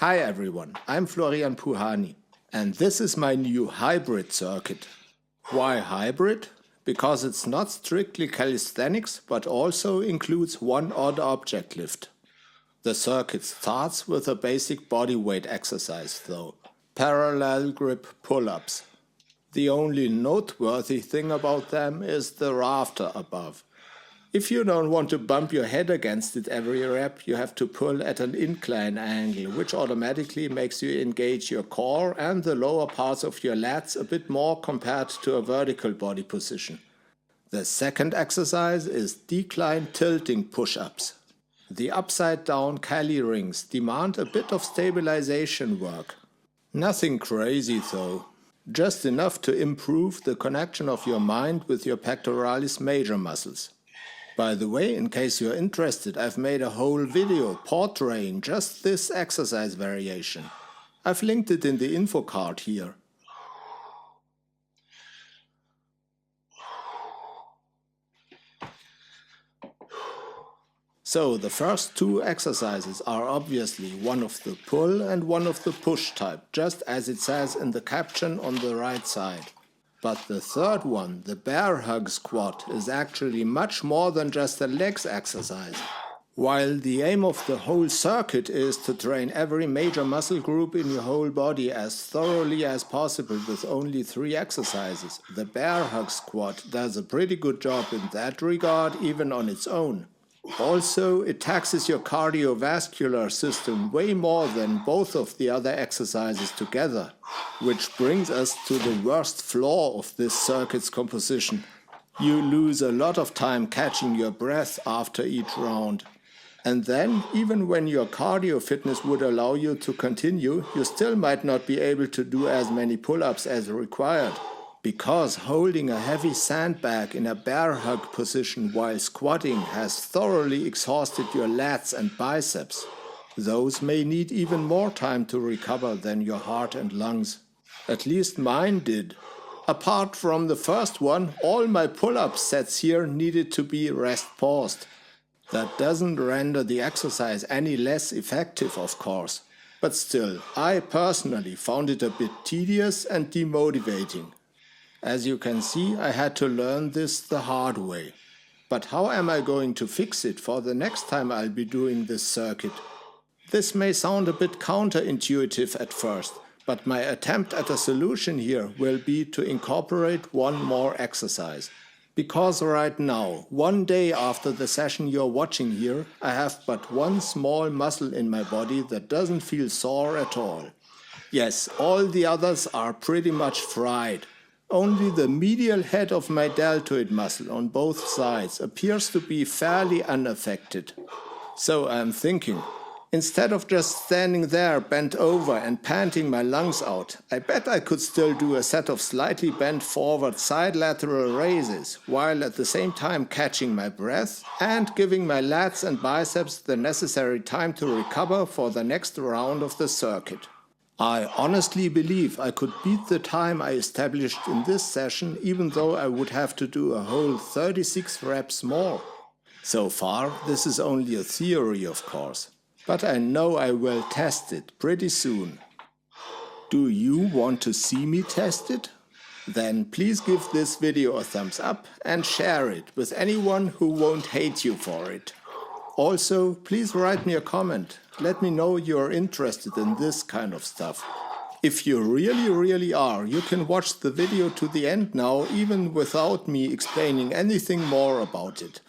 Hi everyone, I'm Florian Puhani, and this is my new hybrid circuit. Why hybrid? Because it's not strictly calisthenics, but also includes one odd object lift. The circuit starts with a basic body weight exercise though, parallel grip pull-ups. The only noteworthy thing about them is the rafter above. If you don't want to bump your head against it every rep, you have to pull at an incline angle, which automatically makes you engage your core and the lower parts of your lats a bit more compared to a vertical body position. The second exercise is decline tilting push-ups. The upside-down Cali rings demand a bit of stabilization work. Nothing crazy though, just enough to improve the connection of your mind with your pectoralis major muscles. By the way, in case you're interested, I've made a whole video portraying just this exercise variation. I've linked it in the info card here. So the first two exercises are obviously one of the pull and one of the push type, just as it says in the caption on the right side. But the third one, the bear hug squat, is actually much more than just a legs exercise. While the aim of the whole circuit is to train every major muscle group in your whole body as thoroughly as possible with only 3 exercises, the bear hug squat does a pretty good job in that regard even on its own. Also, it taxes your cardiovascular system way more than both of the other exercises together, which brings us to the worst flaw of this circuit's composition. You lose a lot of time catching your breath after each round. And then, even when your cardio fitness would allow you to continue, you still might not be able to do as many pull-ups as required. Because holding a heavy sandbag in a bear hug position while squatting has thoroughly exhausted your lats and biceps. Those may need even more time to recover than your heart and lungs. At least mine did. Apart from the first one, all my pull-up sets here needed to be rest paused. That doesn't render the exercise any less effective, of course. But still, I personally found it a bit tedious and demotivating. As you can see, I had to learn this the hard way. But how am I going to fix it for the next time I'll be doing this circuit? This may sound a bit counterintuitive at first, but my attempt at a solution here will be to incorporate one more exercise. Because right now, one day after the session you're watching here, I have but one small muscle in my body that doesn't feel sore at all. Yes, all the others are pretty much fried. Only the medial head of my deltoid muscle on both sides appears to be fairly unaffected. So I'm thinking, instead of just standing there bent over and panting my lungs out, I bet I could still do a set of slightly bent forward side lateral raises, while at the same time catching my breath and giving my lats and biceps the necessary time to recover for the next round of the circuit. I honestly believe I could beat the time I established in this session, even though I would have to do a whole 36 reps more. So far, this is only a theory, of course, but I know I will test it pretty soon. Do you want to see me test it? Then please give this video a thumbs up and share it with anyone who won't hate you for it. Also, please write me a comment. Let me know you're interested in this kind of stuff. If you really are, you can watch the video to the end now, even without me explaining anything more about it.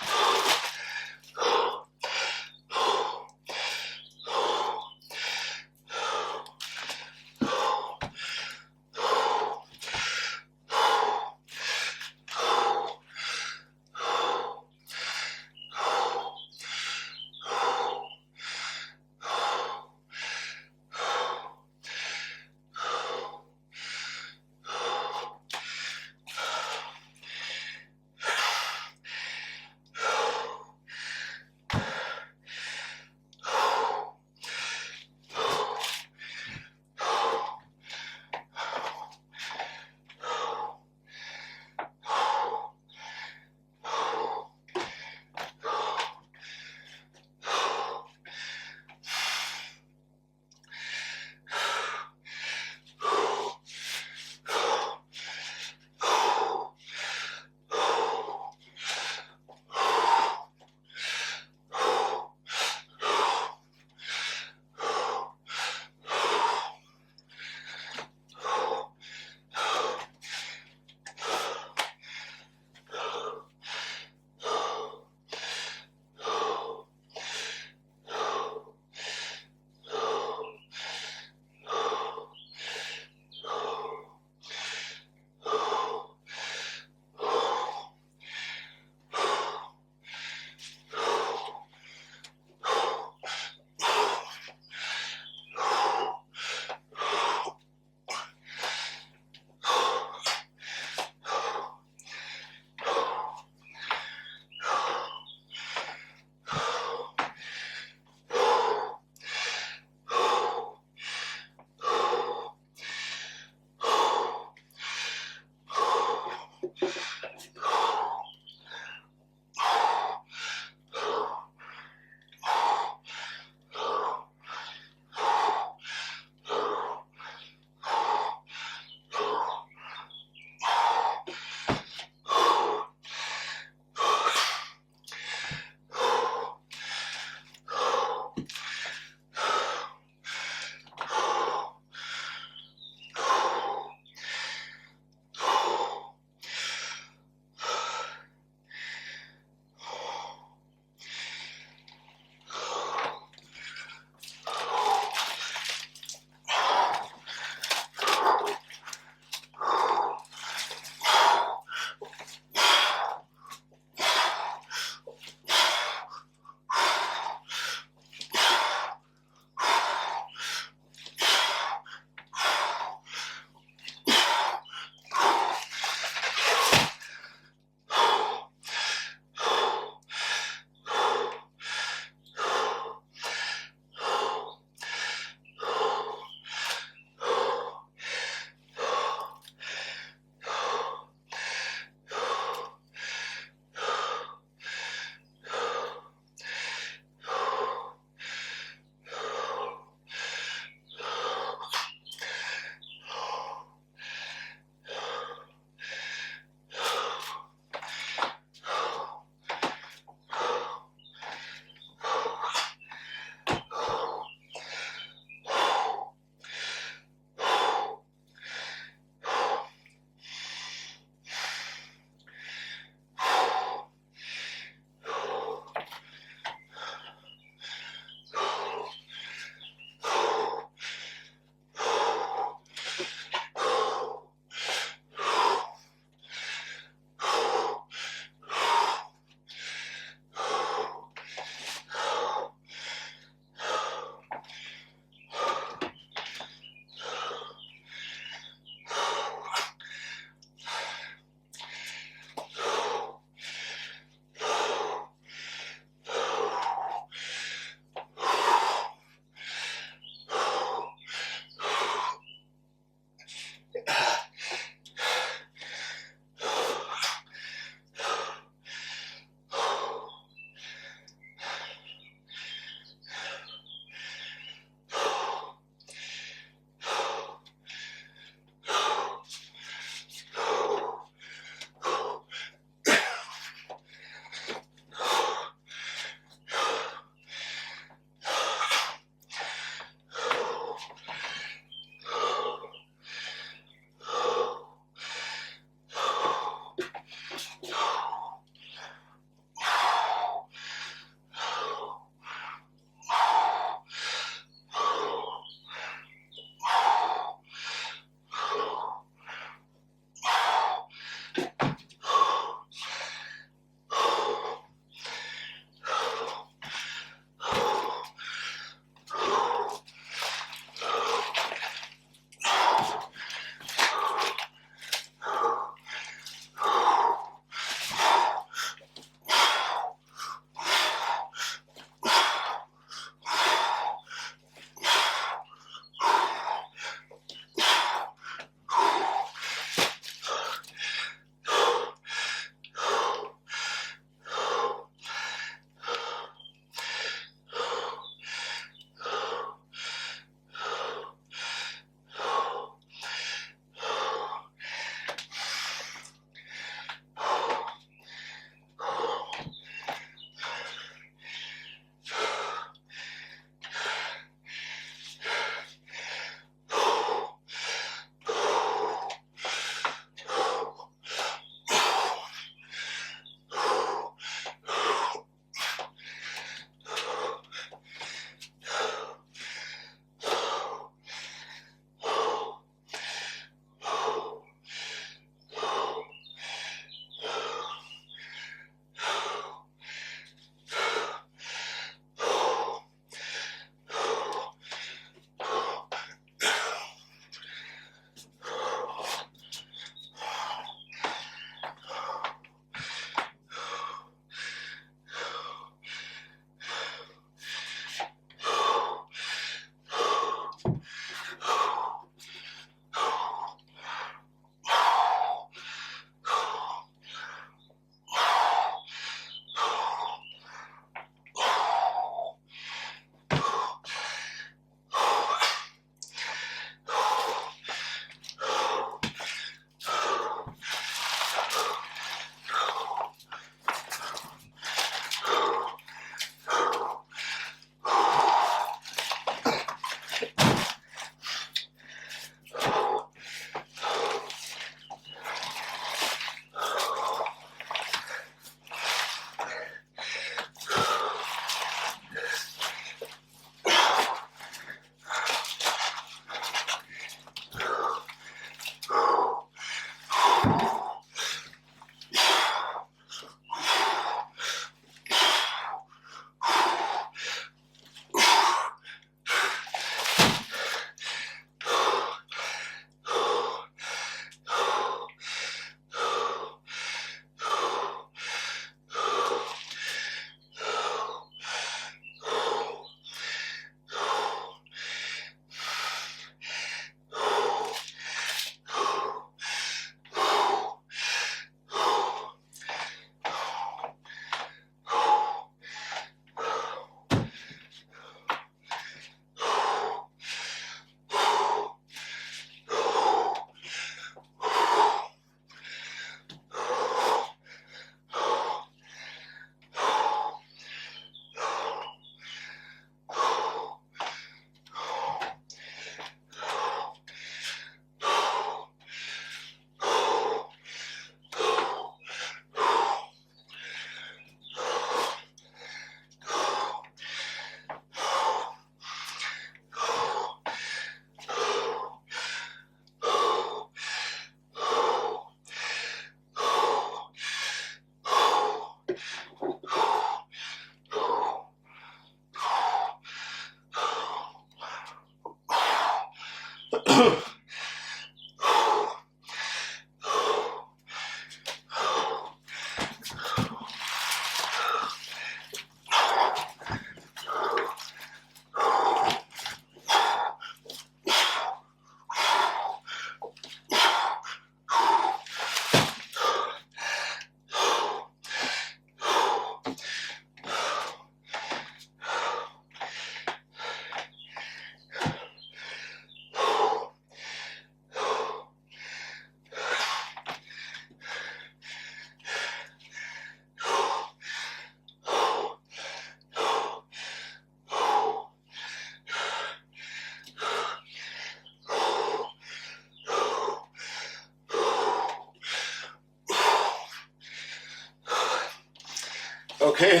Okay,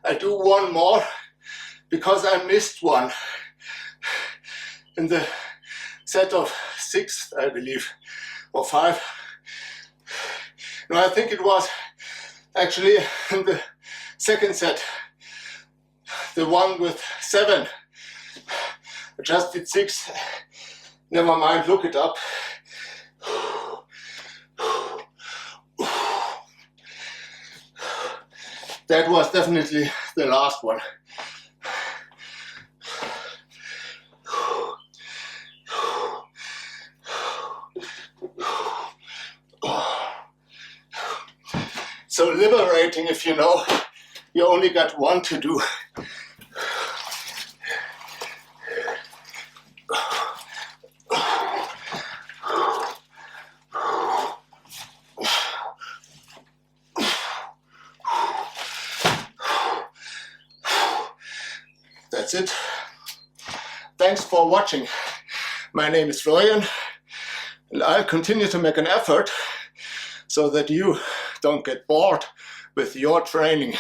I do one more because I missed one in the set of 6, I believe, or 5. No, I think it was actually in the second set, the one with 7. I just did 6. Never mind, look it up. That was definitely the last one. So liberating if you know you only got one to do. That's it. Thanks for watching. My name is Florian, and I'll continue to make an effort so that you don't get bored with your training.